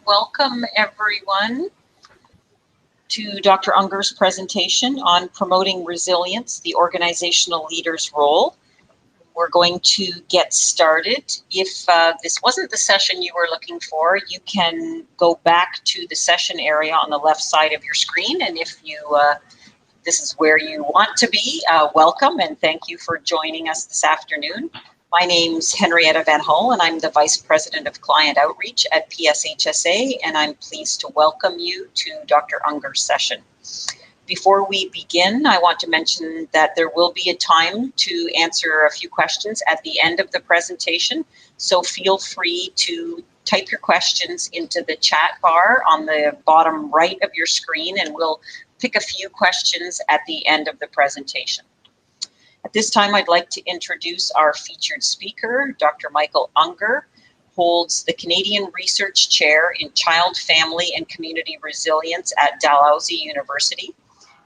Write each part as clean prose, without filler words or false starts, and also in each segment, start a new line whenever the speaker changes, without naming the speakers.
Welcome everyone to Dr. Ungar's presentation on promoting resilience, the organizational leader's role. We're going to get started. If this wasn't the session you were looking for, you can go back to the session area on the left side of your screen. And if this is where you want to be, welcome and thank you for joining us this afternoon. My name's Henrietta Van Hull, and I'm the Vice President of Client Outreach at PSHSA, and I'm pleased to welcome you to Dr. Ungar's session. Before we begin, I want to mention that there will be a time to answer a few questions at the end of the presentation, so feel free to type your questions into the chat bar on the bottom right of your screen, and we'll pick a few questions at the end of the presentation. At this time, I'd like to introduce our featured speaker. Dr. Michael Ungar holds the Canadian Research Chair in Child, Family and Community Resilience at Dalhousie University.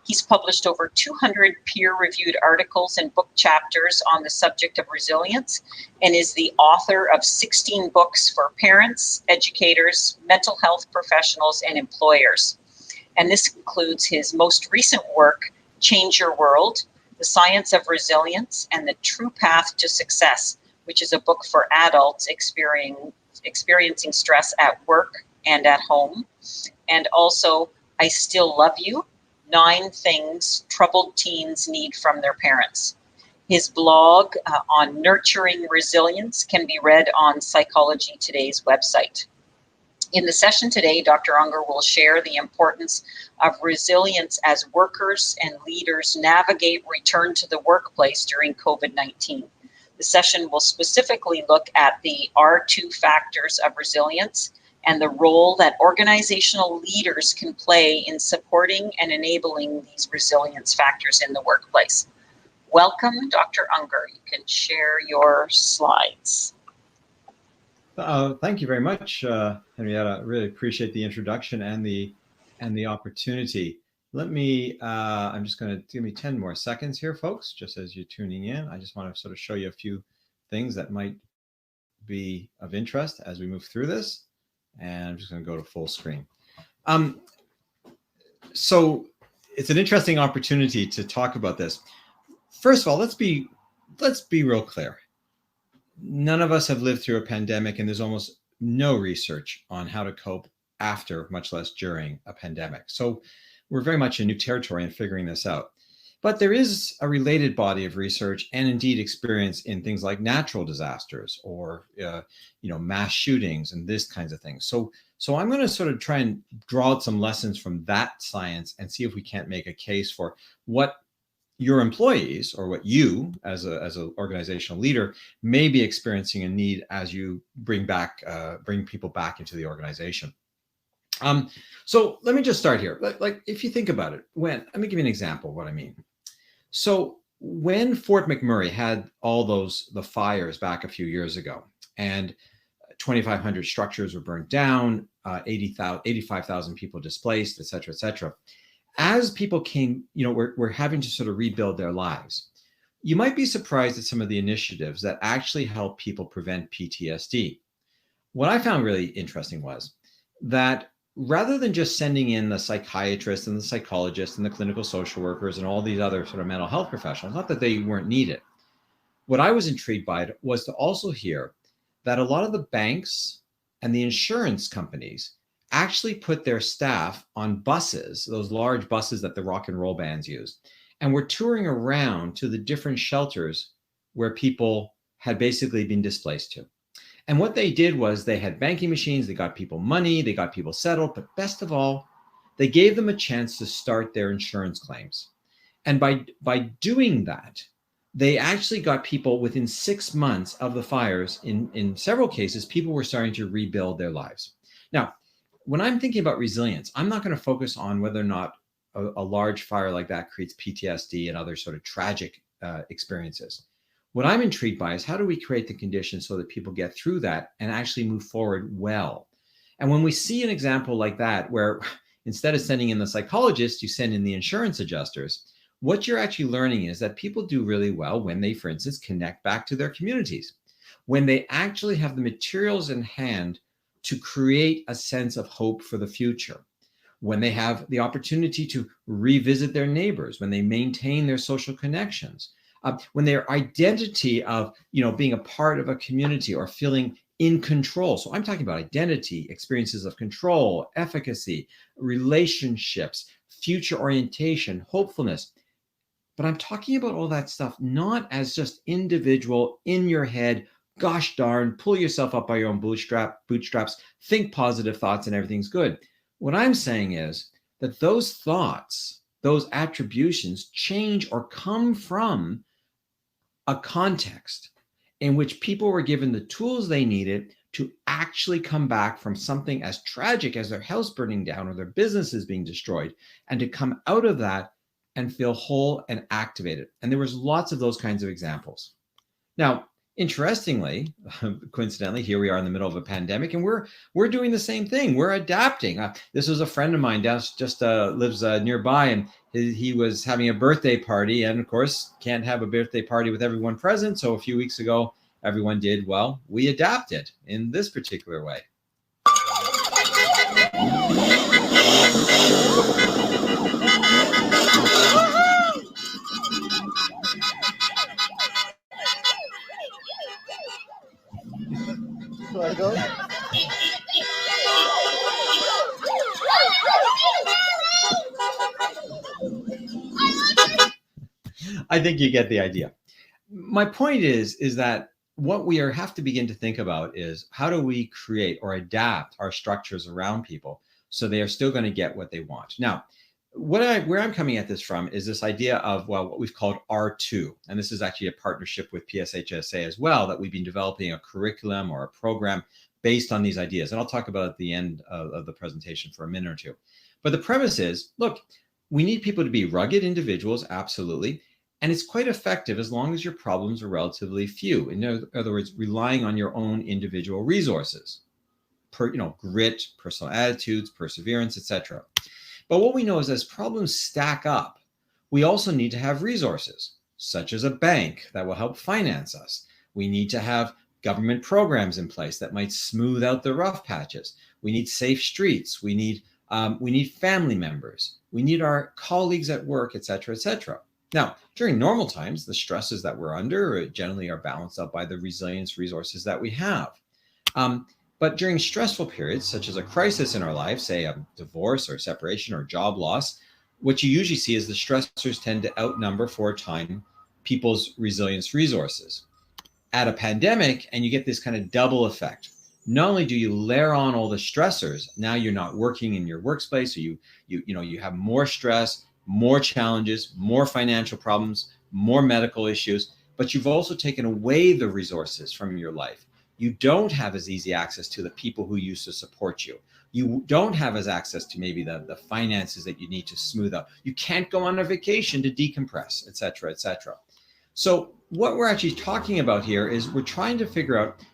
He's published over 200 peer-reviewed articles and book chapters on the subject of resilience and is the author of 16 books for parents, educators, mental health professionals, and employers. And this includes his most recent work, Change Your World, The Science of Resilience and the True Path to Success, which is a book for adults experiencing stress at work and at home. And also, I Still Love You, 9 Things Troubled Teens Need from Their Parents. His blog on nurturing resilience can be read on Psychology Today's website. In the session today, Dr. Ungar will share the importance of resilience as workers and leaders navigate return to the workplace during COVID-19. The session will specifically look at the R2 factors of resilience and the role that organizational leaders can play in supporting and enabling these resilience factors in the workplace. Welcome, Dr. Ungar. You can share your slides.
Thank you very much, Henrietta. I really appreciate the introduction and the opportunity. Let me, I'm just going to give me 10 more seconds here, folks, just as you're tuning in. I just want to sort of show you a few things that might be of interest as we move through this. And I'm just going to go to full screen. So it's an interesting opportunity to talk about this. First of all, let's be real clear. None of us have lived through a pandemic, and there's almost no research on how to cope after, much less during, a pandemic. So we're very much in new territory in figuring this out. But there is a related body of research and indeed experience in things like natural disasters or mass shootings and this kinds of things. So I'm going to sort of try and draw out some lessons from that science and see if we can't make a case for what your employees or what you as an organizational leader may be experiencing a need as you bring people back into the organization. So let me just start here. Like if you think about it, let me give you an example of what I mean. So when Fort McMurray had all the fires back a few years ago, and 2,500 structures were burned down, 85,000 people displaced, et cetera, et cetera. As people came, we're having to sort of rebuild their lives. You might be surprised at some of the initiatives that actually help people prevent PTSD. What I found really interesting was that rather than just sending in the psychiatrists and the psychologists and the clinical social workers and all these other sort of mental health professionals, not that they weren't needed, what I was intrigued by was to also hear that a lot of the banks and the insurance companies actually put their staff on buses, those large buses that the rock and roll bands use, and were touring around to the different shelters where people had basically been displaced to. And what they did was they had banking machines, they got people money, they got people settled, but best of all, they gave them a chance to start their insurance claims. And by doing that, they actually got people within 6 months of the fires. In several cases, people were starting to rebuild their lives. Now, when I'm thinking about resilience, I'm not going to focus on whether or not a large fire like that creates PTSD and other sort of tragic experiences. What I'm intrigued by is how do we create the conditions so that people get through that and actually move forward well? And when we see an example like that, where instead of sending in the psychologists, you send in the insurance adjusters, what you're actually learning is that people do really well when they, for instance, connect back to their communities, when they actually have the materials in hand to create a sense of hope for the future, when they have the opportunity to revisit their neighbors, when they maintain their social connections, when their identity of being a part of a community or feeling in control. So I'm talking about identity, experiences of control, efficacy, relationships, future orientation, hopefulness. But I'm talking about all that stuff not as just individual in your head, gosh darn, pull yourself up by your own bootstraps, think positive thoughts and everything's good. What I'm saying is that those thoughts, those attributions change or come from a context in which people were given the tools they needed to actually come back from something as tragic as their house burning down or their businesses being destroyed, and to come out of that and feel whole and activated. And there was lots of those kinds of examples. Now, interestingly, coincidentally, here we are in the middle of a pandemic, and we're doing the same thing. We're adapting. This was a friend of mine just lives nearby, and he was having a birthday party, and of course, can't have a birthday party with everyone present. So a few weeks ago, everyone did, well, we adapted in this particular way.
Do I go?
I think you get the idea. My point is that what we have to begin to think about is how do we create or adapt our structures around people so they are still going to get what they want. Now, where I'm coming at this from is this idea of, well, what we've called R2. And this is actually a partnership with PSHSA as well, that we've been developing a curriculum or a program based on these ideas. And I'll talk about it at the end of the presentation for a minute or two. But the premise is, look, we need people to be rugged individuals, absolutely. And it's quite effective as long as your problems are relatively few. In other words, relying on your own individual resources, grit, personal attitudes, perseverance, etc. But what we know is as problems stack up, we also need to have resources, such as a bank that will help finance us. We need to have government programs in place that might smooth out the rough patches. We need safe streets. We need family members. We need our colleagues at work, etc., etc. Now, during normal times, the stresses that we're under generally are balanced out by the resilience resources that we have. But during stressful periods, such as a crisis in our life, say a divorce or separation or job loss, what you usually see is the stressors tend to outnumber for a time people's resilience resources. Add a pandemic and you get this kind of double effect. Not only do you layer on all the stressors, now you're not working in your workspace, so you have more stress, more challenges, more financial problems, more medical issues, but you've also taken away the resources from your life. You don't have as easy access to the people who used to support you. You don't have as access to maybe the finances that you need to smooth out. You can't go on a vacation to decompress, et cetera, et cetera. So what we're actually talking about here is we're trying to figure out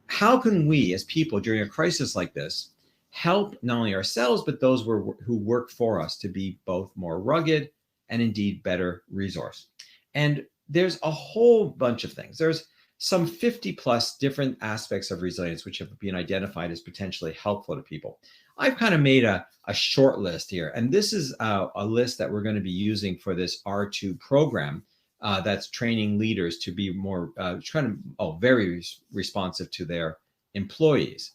how can we as people during a crisis like this help not only ourselves, but those who work for us to be both more rugged and indeed better resourced. And there's a whole bunch of things. There's some 50 plus different aspects of resilience which have been identified as potentially helpful to people. I've kind of made a short list here, and this is a list that we're going to be using for this R2 program that's training leaders to be more very responsive to their employees.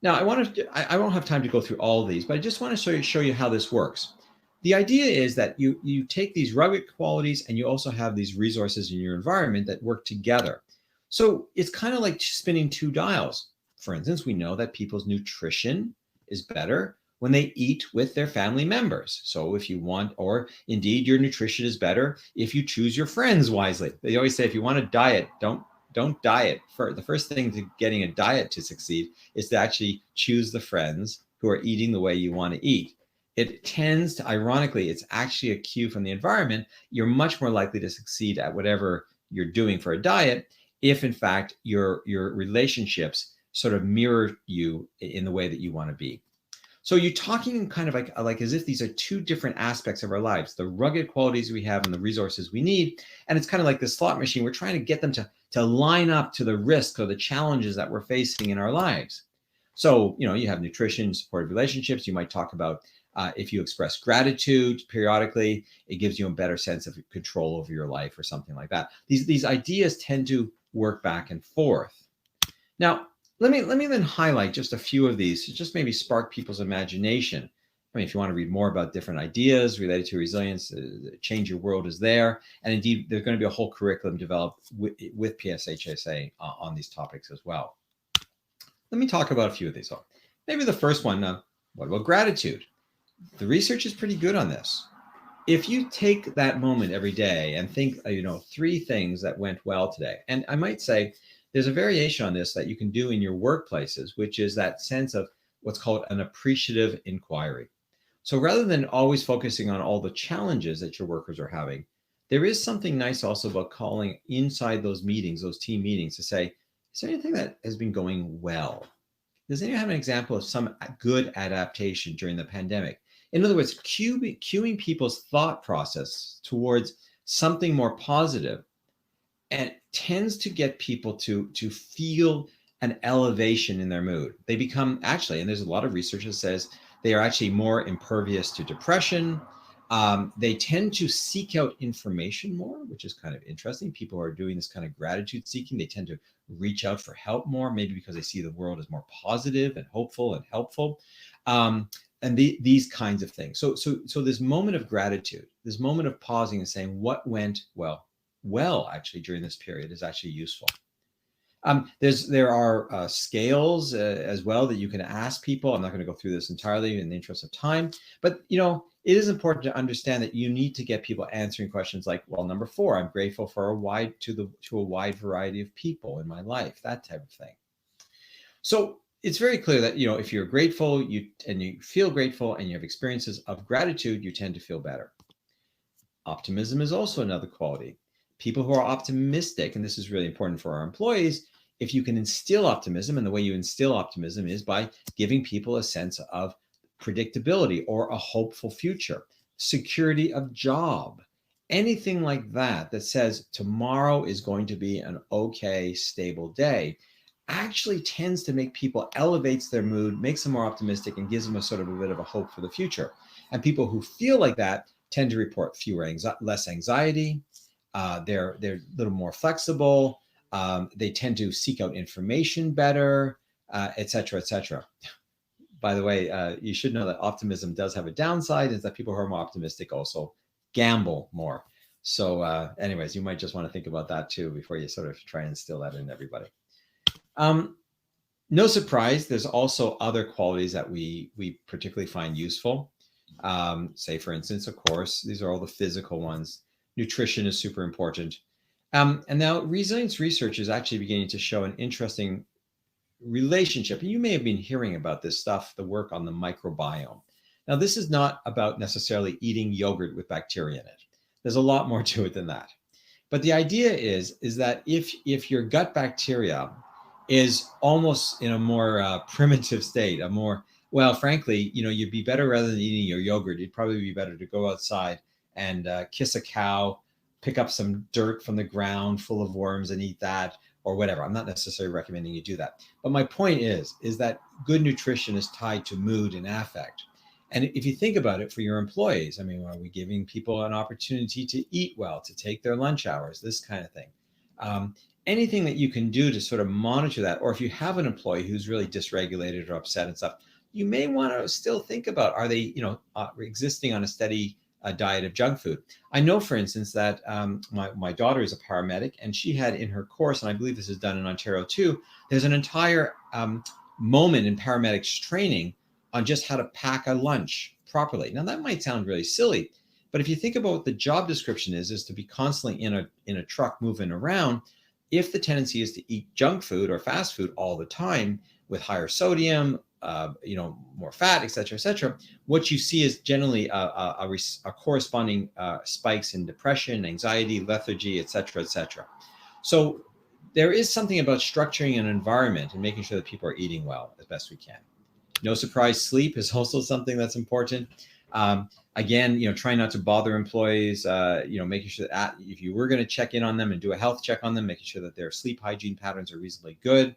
Now, I won't have time to go through all of these, but I just want to show you how this works. The idea is that you take these rugged qualities and you also have these resources in your environment that work together. So it's kind of like spinning two dials. For instance, we know that people's nutrition is better when they eat with their family members. So if you want, or indeed your nutrition is better if you choose your friends wisely. They always say if you want to diet, don't diet. The first thing to getting a diet to succeed is to actually choose the friends who are eating the way you want to eat. It tends to, ironically, it's actually a cue from the environment. You're much more likely to succeed at whatever you're doing for a diet if, in fact, your relationships sort of mirror you in the way that you want to be. So you're talking kind of like as if these are two different aspects of our lives, the rugged qualities we have and the resources we need. And it's kind of like the slot machine. We're trying to get them to line up to the risk or the challenges that we're facing in our lives. So, you have nutrition, supportive relationships. You might talk about if you express gratitude periodically, it gives you a better sense of control over your life or something like that. These ideas tend to work back and forth. Now, let me then highlight just a few of these to just maybe spark people's imagination. I mean, if you want to read more about different ideas related to resilience, Change Your World is there. And indeed, there's going to be a whole curriculum developed with PSHSA on these topics as well. Let me talk about a few of these. Maybe the first one, what about gratitude? The research is pretty good on this. If you take that moment every day and think, 3 things that went well today, and I might say there's a variation on this that you can do in your workplaces, which is that sense of what's called an appreciative inquiry. So rather than always focusing on all the challenges that your workers are having, there is something nice also about calling inside those meetings, those team meetings, to say, is there anything that has been going well? Does anyone have an example of some good adaptation during the pandemic? In other words, cueing people's thought process towards something more positive, and it tends to get people to feel an elevation in their mood. They become and there's a lot of research that says they are actually more impervious to depression. They tend to seek out information more, which is kind of interesting. People who are doing this kind of gratitude seeking, they tend to reach out for help more, maybe because they see the world as more positive and hopeful and helpful. And these kinds of things. So this moment of gratitude, this moment of pausing and saying what went well actually during this period is actually useful. There are scales as well that you can ask people. I'm not going to go through this entirely in the interest of time, but it is important to understand that you need to get people answering questions like, well, number 4, I'm grateful for a wide variety of people in my life, that type of thing. So it's very clear that if you're grateful, you feel grateful, and you have experiences of gratitude, you tend to feel better. Optimism is also another quality. People who are optimistic, and this is really important for our employees, if you can instill optimism, and the way you instill optimism is by giving people a sense of predictability or a hopeful future, security of job, anything like that says tomorrow is going to be an okay, stable day, actually tends to make people, elevates their mood, makes them more optimistic, and gives them a sort of a bit of a hope for the future. And people who feel like that tend to report less anxiety. They're a little more flexible. They tend to seek out information better, et cetera, et cetera. By the way, you should know that optimism does have a downside, is that people who are more optimistic also gamble more. So anyways, you might just want to think about that too before you sort of try and instill that in everybody. No surprise, there's also other qualities that we particularly find useful. Say, for instance, of course, these are all the physical ones. Nutrition is super important. And now resilience research is actually beginning to show an interesting relationship. And you may have been hearing about this stuff, the work on the microbiome. Now, this is not about necessarily eating yogurt with bacteria in it. There's a lot more to it than that. But the idea is that if your gut bacteria is almost in a more primitive state, frankly, you'd be better rather than eating your yogurt. It'd probably be better to go outside and kiss a cow, pick up some dirt from the ground full of worms and eat that, or whatever. I'm not necessarily recommending you do that. But my point is that good nutrition is tied to mood and affect. And if you think about it for your employees, I mean, are we giving people an opportunity to eat well, to take their lunch hours, this kind of thing? Anything that you can do to sort of monitor that, or if you have an employee who's really dysregulated or upset and stuff, you may want to still think about, are they, existing on a steady diet of junk food? I know, for instance, that my daughter is a paramedic, and she had in her course, and I believe this is done in Ontario too, there's an entire moment in paramedics training on just how to pack a lunch properly. Now, that might sound really silly, but if you think about what the job description is to be constantly in a truck moving around, if the tendency is to eat junk food or fast food all the time with higher sodium, more fat, et cetera, what you see is generally a corresponding spikes in depression, anxiety, lethargy, et cetera, et cetera. So there is something about structuring an environment and making sure that people are eating well as best we can. No surprise, sleep is also something that's important. Again, trying not to bother employees, making sure that if you were going to check in on them and do a health check on them, making sure that their sleep hygiene patterns are reasonably good.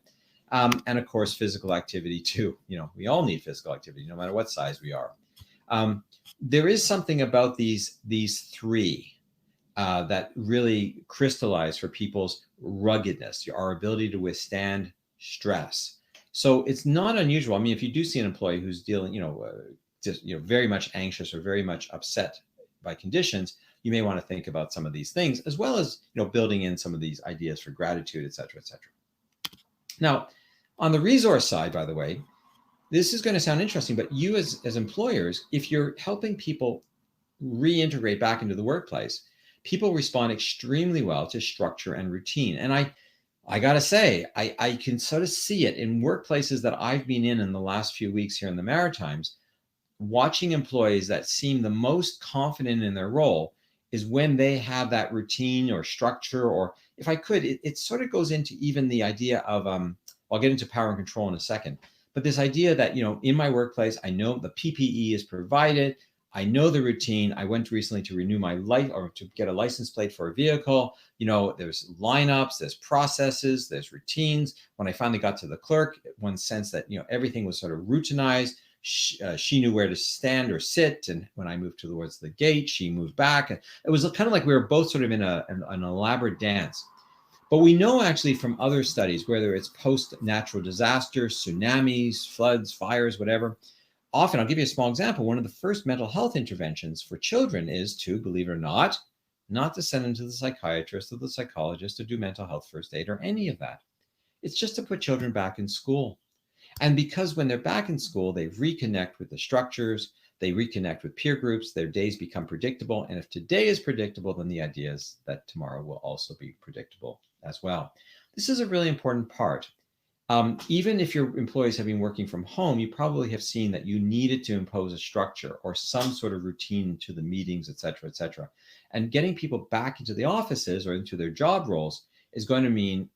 And of course, physical activity too. We all need physical activity, no matter what size we are. There is something about these three that really crystallize for people's ruggedness, our ability to withstand stress. So it's not unusual. I mean, if you do see an employee who's dealing, just very much anxious or very much upset by conditions, you may want to think about some of these things, as well as building in some of these ideas for gratitude, et cetera, et cetera. Now, on the resource side, by the way, this is going to sound interesting, but you as employers, if you're helping people reintegrate back into the workplace, people respond extremely well to structure and routine. And I got to say, I can sort of see it in workplaces that I've been in the last few weeks here in the Maritimes. Watching employees that seem the most confident in their role is when they have that routine or structure, or if I could, it sort of goes into even the idea of, I'll get into power and control in a second, but this idea that, in my workplace, I know the PPE is provided. I know the routine. I went recently to renew my life or to get a license plate for a vehicle. There's lineups, there's processes, there's routines. When I finally got to the clerk, one sense that, everything was sort of routinized. She knew where to stand or sit. And when I moved towards the gate, she moved back. And it was kind of like we were both sort of in an elaborate dance. But we know actually from other studies, whether it's post-natural disasters, tsunamis, floods, fires, whatever, often, I'll give you a small example. One of the first mental health interventions for children is to, believe it or not to send them to the psychiatrist or the psychologist to do mental health first aid or any of that. It's just to put children back in school. And because when they're back in school, they reconnect with the structures, they reconnect with peer groups, their days become predictable. And if today is predictable, then the idea is that tomorrow will also be predictable as well. This is a really important part. Even if your employees have been working from home, you probably have seen that you needed to impose a structure or some sort of routine to the meetings, et cetera, et cetera. And getting people back into the offices or into their job roles is going to mean,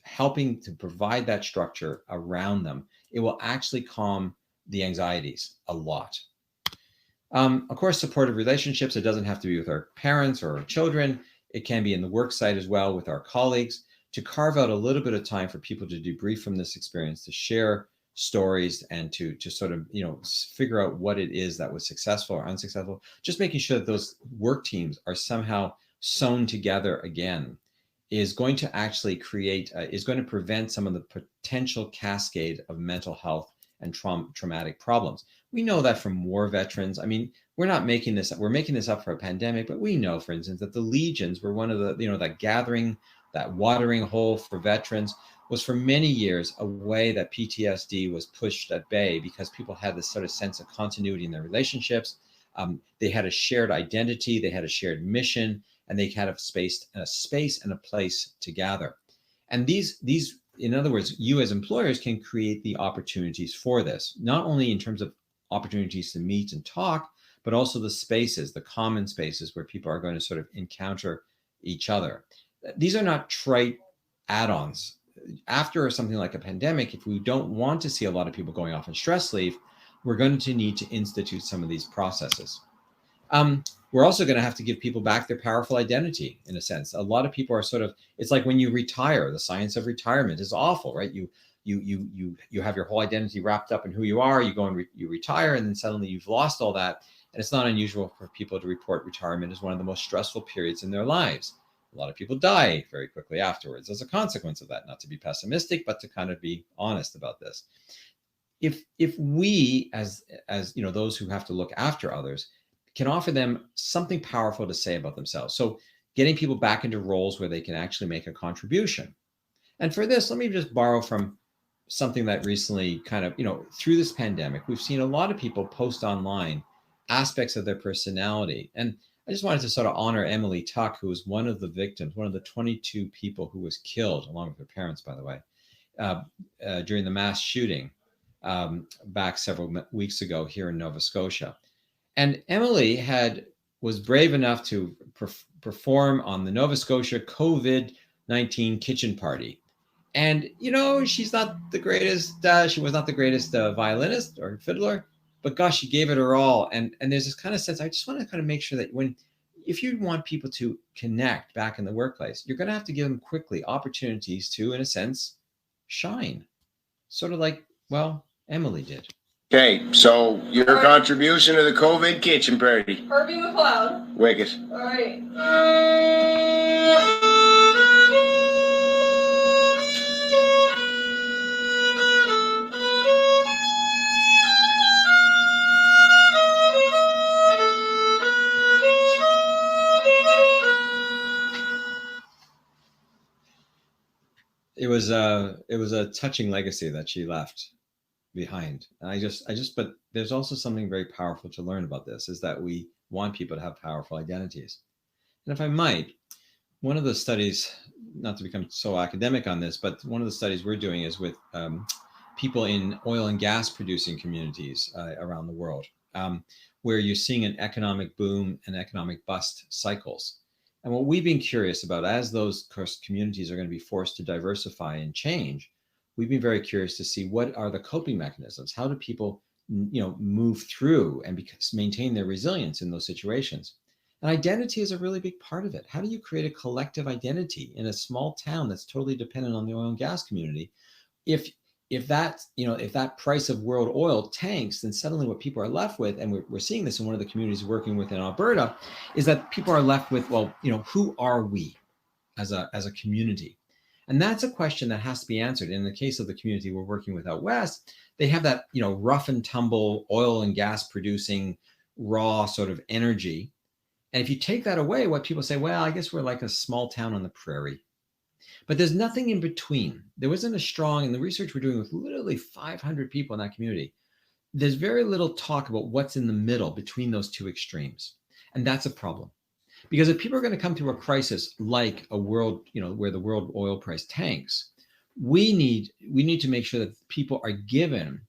helping to provide that structure around them. It will actually calm the anxieties a lot. Of course, supportive relationships, it doesn't have to be with our parents or our children. It can be in the work site as well with our colleagues, to carve out a little bit of time for people to debrief from this experience, to share stories and to sort of, figure out what it is that was successful or unsuccessful, just making sure that those work teams are somehow sewn together again is going to actually is going to prevent some of the potential cascade of mental health and traumatic problems. We know that from war veterans. I mean, we're making this up for a pandemic, but we know, for instance, that the legions were one of the, that gathering, that watering hole for veterans was for many years a way that PTSD was pushed at bay because people had this sort of sense of continuity in their relationships. They had a shared identity, they had a shared mission, and they had a space and a place to gather. And these, in other words, you as employers can create the opportunities for this, not only in terms of opportunities to meet and talk, but also the spaces, the common spaces where people are going to sort of encounter each other. These are not trite add-ons. After something like a pandemic, if we don't want to see a lot of people going off on stress leave, we're going to need to institute some of these processes. We're also going to have to give people back their powerful identity, in a sense. A lot of people are sort of, it's like when you retire, the science of retirement is awful, right? You have your whole identity wrapped up in who you are, you go and you retire, and then suddenly you've lost all that. And it's not unusual for people to report retirement as one of the most stressful periods in their lives. A lot of people die very quickly afterwards as a consequence of that. Not to be pessimistic, but to kind of be honest about this. If we, as those who have to look after others, can offer them something powerful to say about themselves. So getting people back into roles where they can actually make a contribution. And for this, let me just borrow from something that recently kind of, through this pandemic, we've seen a lot of people post online aspects of their personality. And I just wanted to sort of honor Emily Tuck, who was one of the victims, one of the 22 people who was killed, along with her parents, by the way, during the mass shooting back several weeks ago here in Nova Scotia. And Emily was brave enough to perform on the Nova Scotia COVID-19 kitchen party. And, she's not the greatest, she was not the greatest violinist or fiddler, but gosh, she gave it her all. And there's this kind of sense, I just want to kind of make sure that if you want people to connect back in the workplace, you're going to have to give them quickly opportunities to, in a sense, shine, sort of like, well, Emily did.
Okay, so your contribution to the COVID kitchen party.
Herbie McLeod.
Wicked.
All right.
It was a touching legacy that she left behind. And but there's also something very powerful to learn about this, is that we want people to have powerful identities. And if I might, one of the studies, not to become so academic on this, but one of the studies we're doing is with people in oil and gas producing communities around the world, where you're seeing an economic boom and economic bust cycles. And what we've been curious about, as those communities are going to be forced to diversify and change, we've been very curious to see what are the coping mechanisms. How do people, move through and maintain their resilience in those situations? And identity is a really big part of it. How do you create a collective identity in a small town that's totally dependent on the oil and gas community? If that price of world oil tanks, then suddenly what people are left with, and we're seeing this in one of the communities working with in Alberta, is that people are left with, well, who are we as a community? And that's a question that has to be answered. In the case of the community we're working with out west, they have that, rough and tumble oil and gas producing raw sort of energy. And if you take that away, what people say, well, I guess we're like a small town on the prairie. But there's nothing in between. There wasn't a strong, in the research we're doing with literally 500 people in that community, there's very little talk about what's in the middle between those two extremes. And that's a problem. Because if people are going to come through a crisis like a world, where the world oil price tanks, we need to make sure that people are given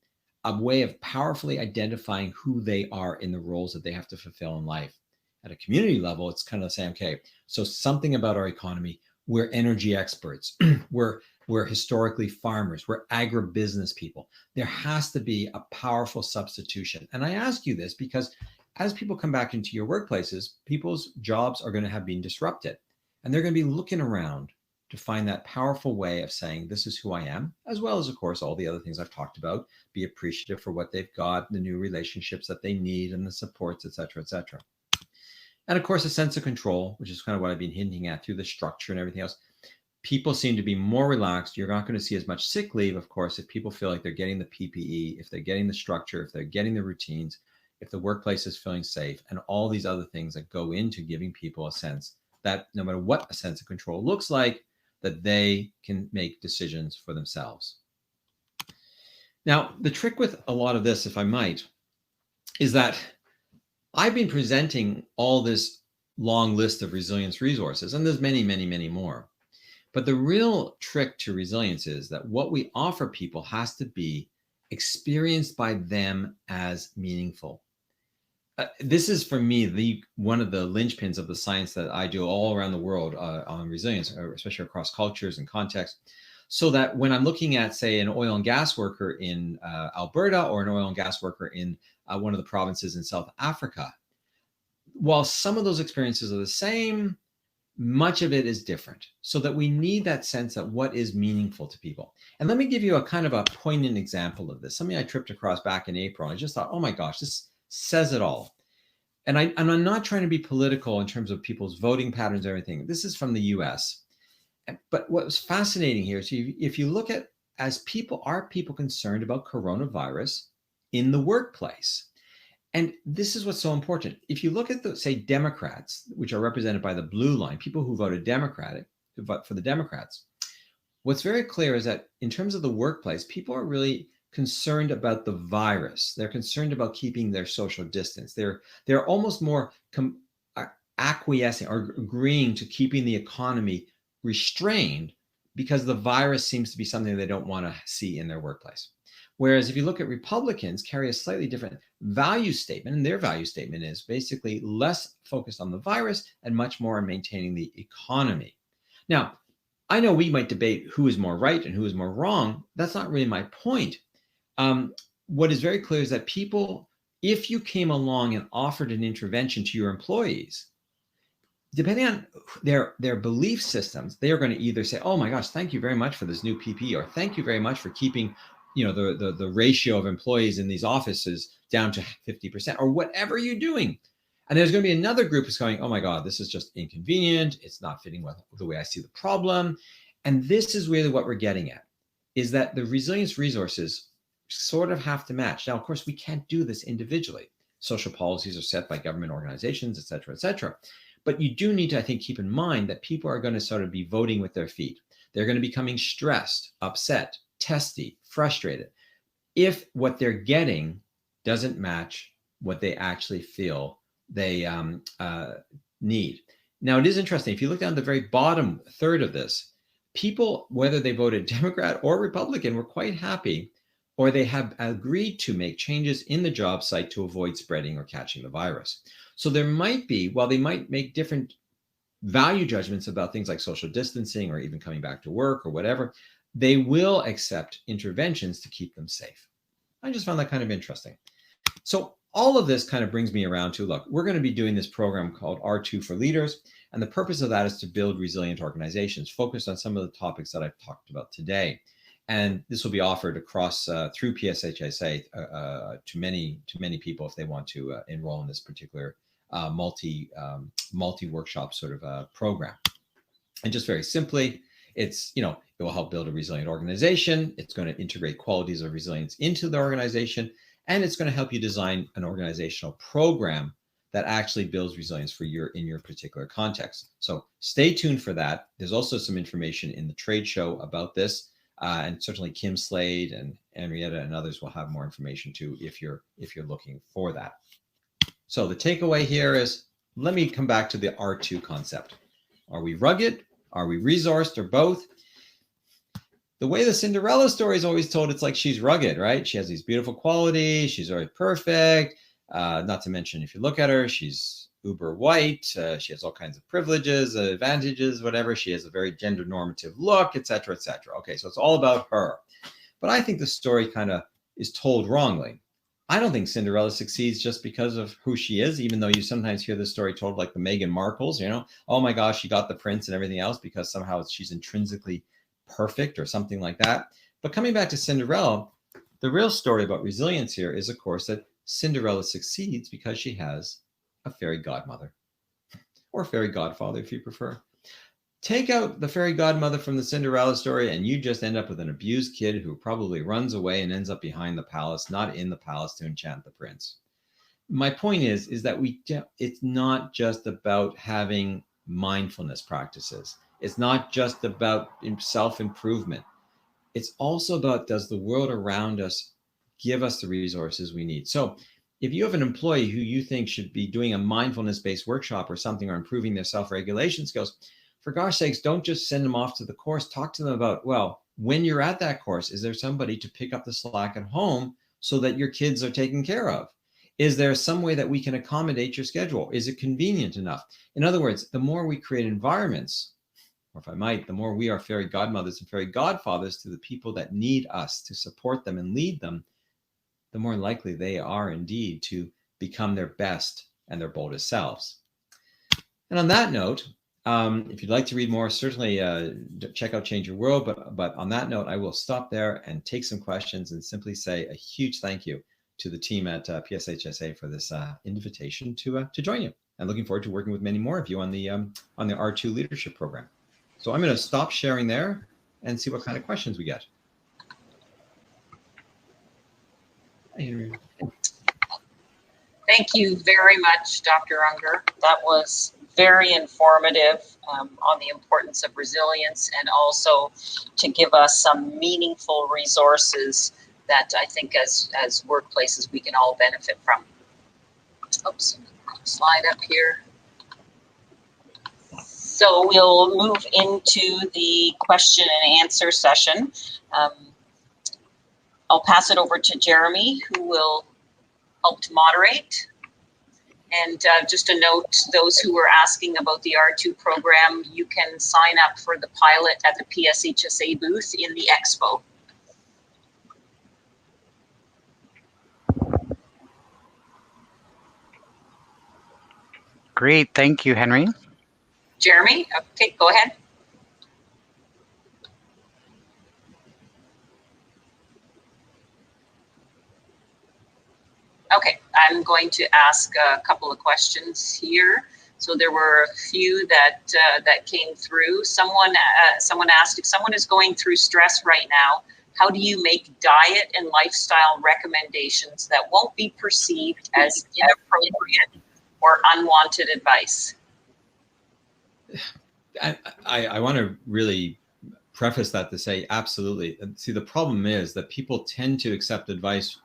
a way of powerfully identifying who they are in the roles that they have to fulfill in life. At a community level, it's kind of saying, okay, so something about our economy, we're energy experts, we're historically farmers, we're agribusiness people. There has to be a powerful substitution. And I ask you this because as people come back into your workplaces, people's jobs are going to have been disrupted. And they're going to be looking around to find that powerful way of saying, this is who I am, as well as, of course, all the other things I've talked about, be appreciative for what they've got, the new relationships that they need, and the supports, et cetera, et cetera. And of course, a sense of control, which is kind of what I've been hinting at through the structure and everything else. People seem to be more relaxed. You're not going to see as much sick leave, of course, if people feel like they're getting the PPE, if they're getting the structure, if they're getting the routines, if the workplace is feeling safe, and all these other things that go into giving people a sense that no matter what a sense of control looks like, that they can make decisions for themselves. Now, the trick with a lot of this, if I might, is that I've been presenting all this long list of resilience resources, and there's many, many, many more. But the real trick to resilience is that what we offer people has to be experienced by them as meaningful. This is, for me, one of the linchpins of the science that I do all around the world on resilience, especially across cultures and contexts, so that when I'm looking at, say, an oil and gas worker in Alberta or an oil and gas worker in one of the provinces in South Africa, while some of those experiences are the same, much of it is different, so that we need that sense of what is meaningful to people. And let me give you a kind of a poignant example of this. Something I tripped across back in April. I just thought, oh my gosh, this says it all. And I'm not trying to be political in terms of people's voting patterns and everything. This is from the US. But what was fascinating here is if you look at, are people concerned about coronavirus in the workplace? And this is what's so important. If you look at say Democrats, which are represented by the blue line, people who voted Democratic, who vote for the Democrats, what's very clear is that in terms of the workplace, people are really concerned about the virus. They're concerned about keeping their social distance. They're almost more acquiescing or agreeing to keeping the economy restrained because the virus seems to be something they don't want to see in their workplace. Whereas if you look at Republicans, carry a slightly different value statement, and their value statement is basically less focused on the virus and much more on maintaining the economy. Now, I know we might debate who is more right and who is more wrong. That's not really my point. What is very clear is that people, if you came along and offered an intervention to your employees, depending on their belief systems, they are going to either say, "Oh my gosh, thank you very much for this new PPE," or "Thank you very much for keeping, the ratio of employees in these offices down to 50%," or whatever you're doing. And there's going to be another group that's going, "Oh my God, this is just inconvenient. It's not fitting with the way I see the problem." And this is really what we're getting at, is that the resilience resources sort of have to match. Now, of course, we can't do this individually. Social policies are set by government organizations, et cetera, et cetera. But you do need to, I think, keep in mind that people are going to sort of be voting with their feet. They're going to be becoming stressed, upset, testy, frustrated, if what they're getting doesn't match what they actually feel they need. Now, it is interesting. If you look down the very bottom third of this, people, whether they voted Democrat or Republican, were quite happy, or they have agreed to make changes in the job site to avoid spreading or catching the virus. So there might be, while they might make different value judgments about things like social distancing or even coming back to work or whatever, they will accept interventions to keep them safe. I just found that kind of interesting. So all of this kind of brings me around to, look, we're going to be doing this program called R2 for Leaders. And the purpose of that is to build resilient organizations focused on some of the topics that I've talked about today. And this will be offered across through PSHSA to many people if they want to enroll in this particular multi workshop sort of program. And just very simply, it's, it will help build a resilient organization. It's going to integrate qualities of resilience into the organization, and it's going to help you design an organizational program that actually builds resilience for in your particular context. So stay tuned for that. There's also some information in the trade show about this. And certainly Kim Slade and Henrietta and others will have more information too if you're looking for that. So the takeaway here is, let me come back to the R2 concept. Are we rugged? Are we resourced, or both? The way the Cinderella story is always told, it's like she's rugged, right? She has these beautiful qualities. She's always perfect. Not to mention, if you look at her, she's uber white. She has all kinds of privileges, advantages, whatever. She has a very gender normative look, et cetera, et cetera. Okay, so it's all about her. But I think the story kind of is told wrongly. I don't think Cinderella succeeds just because of who she is, even though you sometimes hear this story told like the Meghan Markles, oh my gosh, she got the prince and everything else because somehow she's intrinsically perfect or something like that. But coming back to Cinderella, the real story about resilience here is, of course, that Cinderella succeeds because she has a fairy godmother, or fairy godfather if you prefer. Take out the fairy godmother from the Cinderella story and you just end up with an abused kid who probably runs away and ends up behind the palace, not in the palace to enchant the prince. My point is that it's not just about having mindfulness practices. It's not just about self-improvement. It's also about, does the world around us give us the resources we need? So if you have an employee who you think should be doing a mindfulness-based workshop or something, or improving their self-regulation skills, for gosh sakes, don't just send them off to the course. Talk to them about, well, when you're at that course, is there somebody to pick up the slack at home so that your kids are taken care of? Is there some way that we can accommodate your schedule? Is it convenient enough? In other words, the more we create environments, or if I might, the more we are fairy godmothers and fairy godfathers to the people that need us to support them and lead them, the more likely they are indeed to become their best and their boldest selves. And on that note, if you'd like to read more, certainly check out Change Your World. But on that note, I will stop there and take some questions and simply say a huge thank you to the team at PSHSA for this invitation to join you. And looking forward to working with many more of you on the R2 leadership program. So I'm going to stop sharing there and see what kind of questions we get.
Thank you very much, Dr. Ungar. That was very informative on the importance of resilience, and also to give us some meaningful resources that I think as workplaces we can all benefit from. Oops, slide up here. So we'll move into the question and answer session. I'll pass it over to Jeremy, who will help to moderate. And just a note, those who were asking about the R2 program, you can sign up for the pilot at the PSHSA booth in the expo.
Great, thank you, Henry.
Jeremy, okay, go ahead. Okay, I'm going to ask a couple of questions here. So there were a few that that came through. Someone asked, if someone is going through stress right now, how do you make diet and lifestyle recommendations that won't be perceived as inappropriate or unwanted advice?
I want to really preface that to say absolutely. See, the problem is that people tend to accept advice.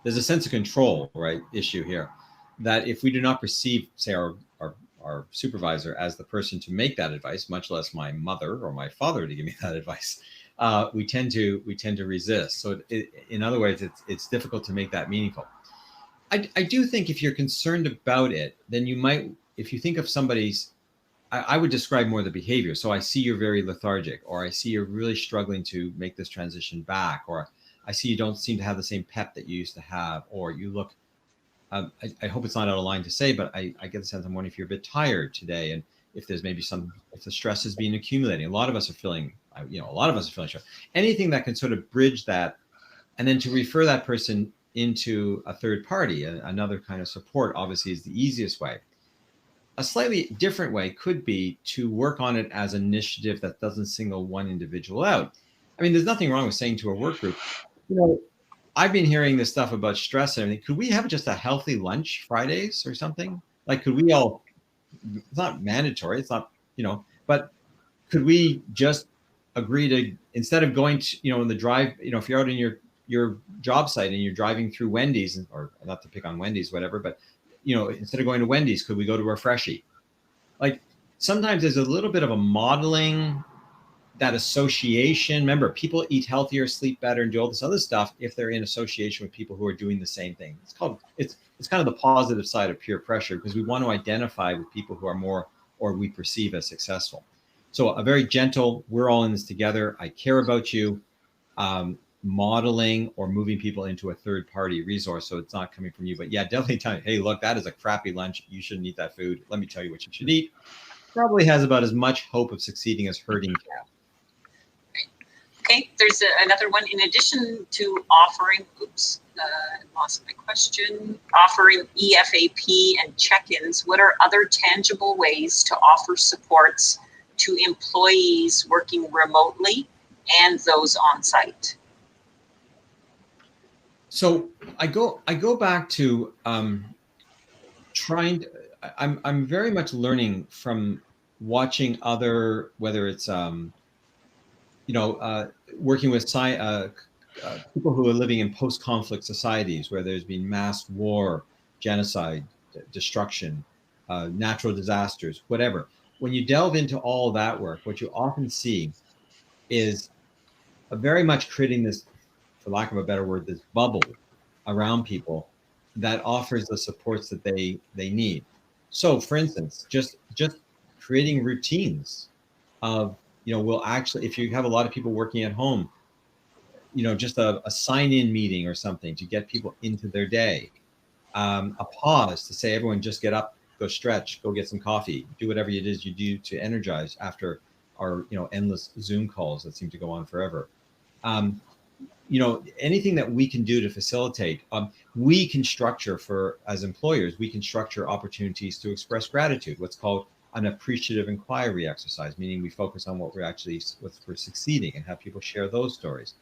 There's a sense of control, right, issue here, that if we do not perceive, say, our supervisor as the person to make that advice, much less my mother or my father to give me that advice, we tend to resist. So in other words, it's difficult to make that meaningful. I do think if you're concerned about it, then you might, if you think of somebody's, I would describe more the behavior. So I see you're very lethargic, or I see you're really struggling to make this transition back, or I see you don't seem to have the same pep that you used to have, or you look, I hope it's not out of line to say, but I get the sense I'm wondering if you're a bit tired today, and if there's maybe if the stress has been accumulating. A lot of us are feeling, a lot of us are feeling stress. Anything that can sort of bridge that, and then to refer that person into a third party, another kind of support, obviously is the easiest way. A slightly different way could be to work on it as an initiative that doesn't single one individual out. I mean, there's nothing wrong with saying to a work group, I've been hearing this stuff about stress and everything. Could we have just a healthy lunch Fridays or something? Like, could we all, it's not mandatory, it's not, but could we just agree to, instead of going to, in the drive, if you're out in your job site and you're driving through Wendy's, or not to pick on Wendy's, whatever, but instead of going to Wendy's, could we go to a Freshie? Like, sometimes there's a little bit of a modeling, that association. Remember, people eat healthier, sleep better, and do all this other stuff if they're in association with people who are doing the same thing. It's kind of the positive side of peer pressure, because we want to identify with people who are more, or we perceive as successful. So a very gentle, we're all in this together, I care about you, modeling or moving people into a third party resource, so it's not coming from you. But yeah, definitely tell me, hey, look, that is a crappy lunch, you shouldn't eat that food, let me tell you what you should eat. Probably has about as much hope of succeeding as herding cats.
Okay, there's another one. In addition to offering, lost my question, offering EFAP and check-ins, what are other tangible ways to offer supports to employees working remotely and those on site?
So I go back to I'm very much learning from watching other, whether it's working with people who are living in post-conflict societies where there's been mass war, genocide, destruction, natural disasters, whatever. When you delve into all that work, what you often see is very much creating this, for lack of a better word, this bubble around people that offers the supports that they need. So, for instance, just creating routines of, we'll actually, if you have a lot of people working at home, just a sign-in meeting or something to get people into their day, a pause to say, everyone just get up, go stretch, go get some coffee, do whatever it is you do to energize after our, endless Zoom calls that seem to go on forever. Anything that we can do to facilitate, we can structure as employers, we can structure opportunities to express gratitude, what's called an appreciative inquiry exercise, meaning we focus on what we're succeeding and have people share those stories.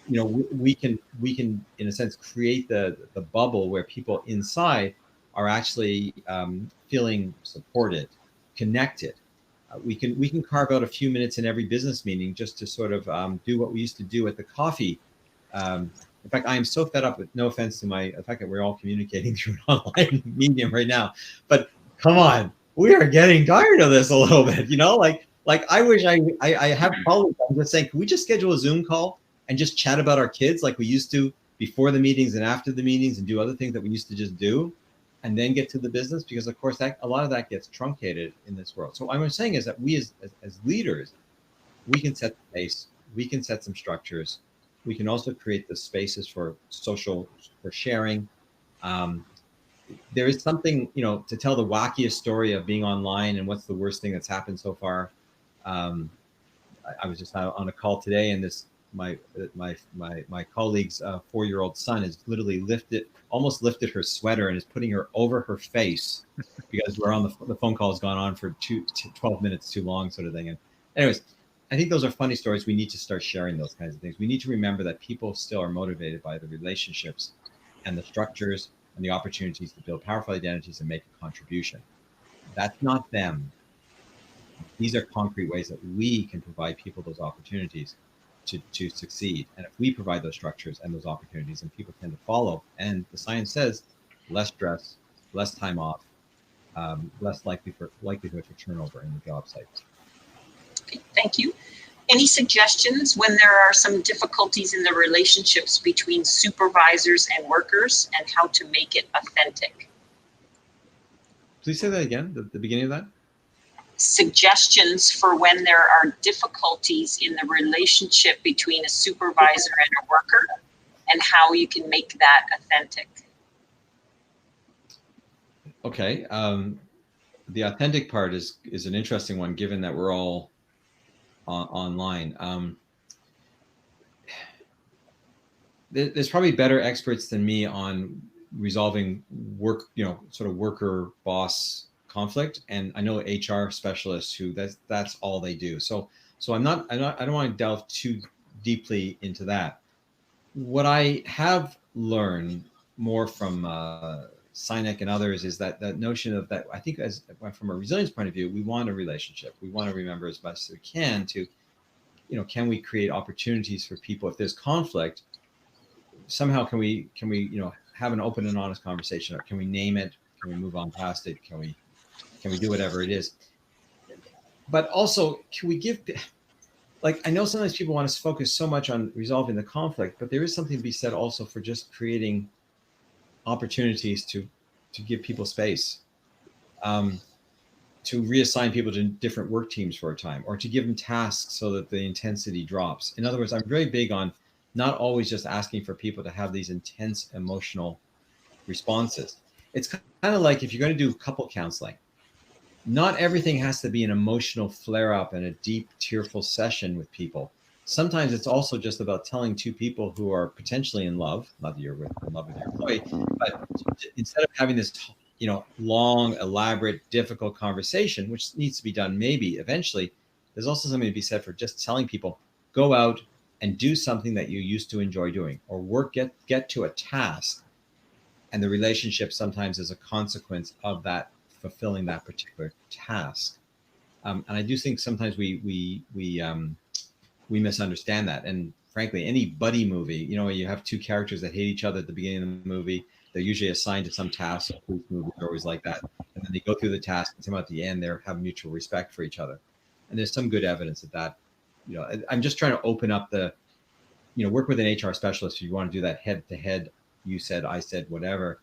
We can, in a sense, create the bubble where people inside are actually feeling supported, connected. We can carve out a few minutes in every business meeting just to sort of do what we used to do at the coffee. In fact, I am so fed up with, no offense to the fact that we're all communicating through an online medium right now, but come on, we are getting tired of this a little bit, like I wish I have colleagues. I'm just saying, can we just schedule a Zoom call and just chat about our kids like we used to before the meetings and after the meetings, and do other things that we used to just do, and then get to the business? Because of course a lot of that gets truncated in this world. So what I'm saying is that we as leaders, we can set the pace, we can set some structures, we can also create the spaces for sharing. there is something, to tell the wackiest story of being online and what's the worst thing that's happened so far. I was just on a call today, and my colleague's 4-year-old son has literally almost lifted her sweater and is putting her over her face because we're on the phone call has gone on for 12 minutes too long, sort of thing. And anyways, I think those are funny stories. We need to start sharing those kinds of things. We need to remember that people still are motivated by the relationships and the structures and the opportunities to build powerful identities and make a contribution. That's not them. These are concrete ways that we can provide people those opportunities to succeed. And if we provide those structures and those opportunities, and people tend to follow, and the science says less stress, less time off, less likelihood for turnover in the job site.
Okay, thank you. Any suggestions when there are some difficulties in the relationships between supervisors and workers, and how to make it authentic?
Please say that again, the beginning of that.
Suggestions for when there are difficulties in the relationship between a supervisor and a worker, and how you can make that authentic.
Okay. The authentic part is an interesting one, given that we're all online. There's probably better experts than me on resolving work, sort of worker boss conflict, and I know HR specialists who that's all they do. So I don't want to delve too deeply into that. What I have learned more from Sinek and others is that notion of that. I think from a resilience point of view, we want a relationship. We want to remember as best as we can to, can we create opportunities for people if there's conflict? Somehow can we have an open and honest conversation? Or can we name it? Can we move on past it? Can we do whatever it is? But also, can we give, I know sometimes people want to focus so much on resolving the conflict, but there is something to be said also for just creating opportunities to give people space, to reassign people to different work teams for a time, or to give them tasks so that the intensity drops. In other words, I'm very big on not always just asking for people to have these intense emotional responses. It's kind of like if you're going to do couple counseling, not everything has to be an emotional flare-up and a deep, tearful session with people. Sometimes it's also just about telling two people who are potentially in love, not that you're in love with your employee, but instead of having this, long, elaborate, difficult conversation, which needs to be done maybe eventually, there's also something to be said for just telling people, go out and do something that you used to enjoy doing, or get to a task, and the relationship sometimes is a consequence of that, fulfilling that particular task. And I do think sometimes we misunderstand that. And frankly, any buddy movie, you have two characters that hate each other at the beginning of the movie. They're usually assigned to some task. Movies are always like that. And then they go through the task, and somehow at the end, they have mutual respect for each other. And there's some good evidence that, I'm just trying to open up work with an HR specialist if you want to do that head to head, you said, I said, whatever.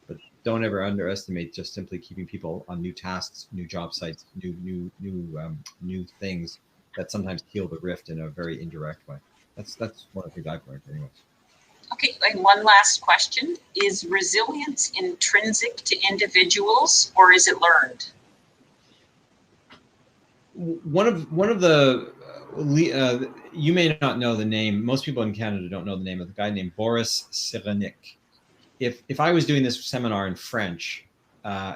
But don't ever underestimate just simply keeping people on new tasks, new job sites, new things that sometimes heal the rift in a very indirect way. That's one of the things I've learned anyways. Okay,
and one last question. Is resilience intrinsic to individuals, or is it learned?
One of the you may not know the name. Most people in Canada don't know the name of the guy named Boris Cyrulnik. If I was doing this seminar in French,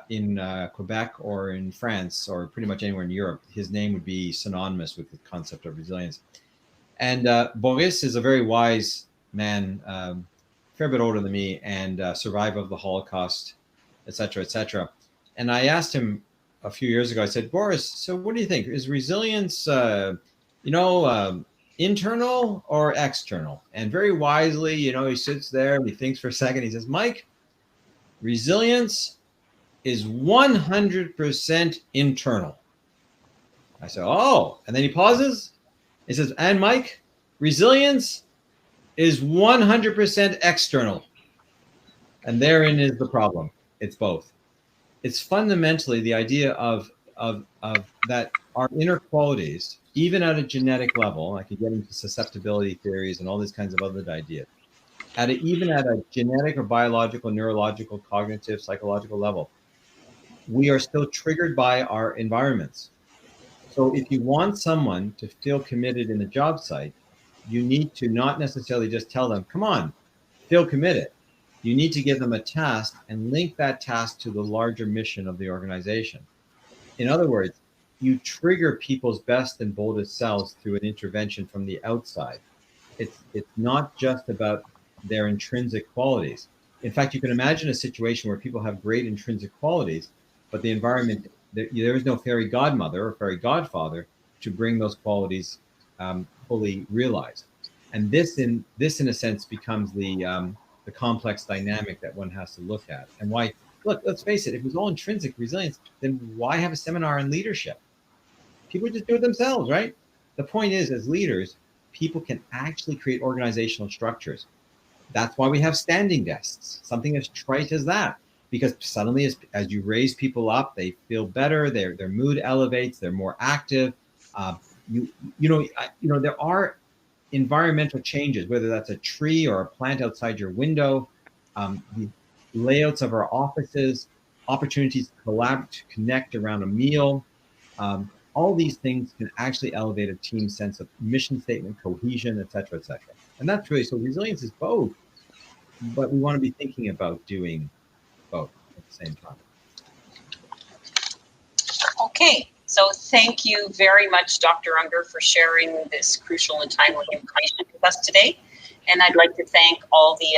in Quebec or in France or pretty much anywhere in Europe, his name would be synonymous with the concept of resilience. And Boris is a very wise man, fair bit older than me, and survivor of the Holocaust, et cetera, et cetera. And I asked him a few years ago, I said, Boris, so what do you think? Is resilience, internal or external? And very wisely, he sits there and he thinks for a second. He says, Mike, resilience is 100% internal. I said, oh, and then he pauses. He says, and Mike, resilience is 100% external. And therein is the problem. It's both. It's fundamentally the idea of that our inner qualities, even at a genetic level, I could get into susceptibility theories and all these kinds of other ideas, even at a genetic or biological, neurological, cognitive, psychological level, we are still triggered by our environments. So if you want someone to feel committed in the job site, you need to not necessarily just tell them, come on, feel committed. You need to give them a task and link that task to the larger mission of the organization. In other words, you trigger people's best and boldest selves through an intervention from the outside. It's not just about their intrinsic qualities. In fact, you can imagine a situation where people have great intrinsic qualities, but the environment, there is no fairy godmother or fairy godfather to bring those qualities fully realized. And this, in a sense, becomes the complex dynamic that one has to look at. And why? Look, let's face it. If it was all intrinsic resilience, then why have a seminar on leadership? People just do it themselves, right? The point is, as leaders, people can actually create organizational structures. That's why we have standing desks, something as trite as that, because suddenly as you raise people up, they feel better, their mood elevates, they're more active. There are environmental changes, whether that's a tree or a plant outside your window, the layouts of our offices, opportunities to collaborate, to connect around a meal. All these things can actually elevate a team's sense of mission statement, cohesion, et cetera, et cetera. And that's really, so resilience is both, but we want to be thinking about doing both at the same time.
Okay, so thank you very much, Dr. Ungar, for sharing this crucial and timely information with us today. And I'd like to thank all the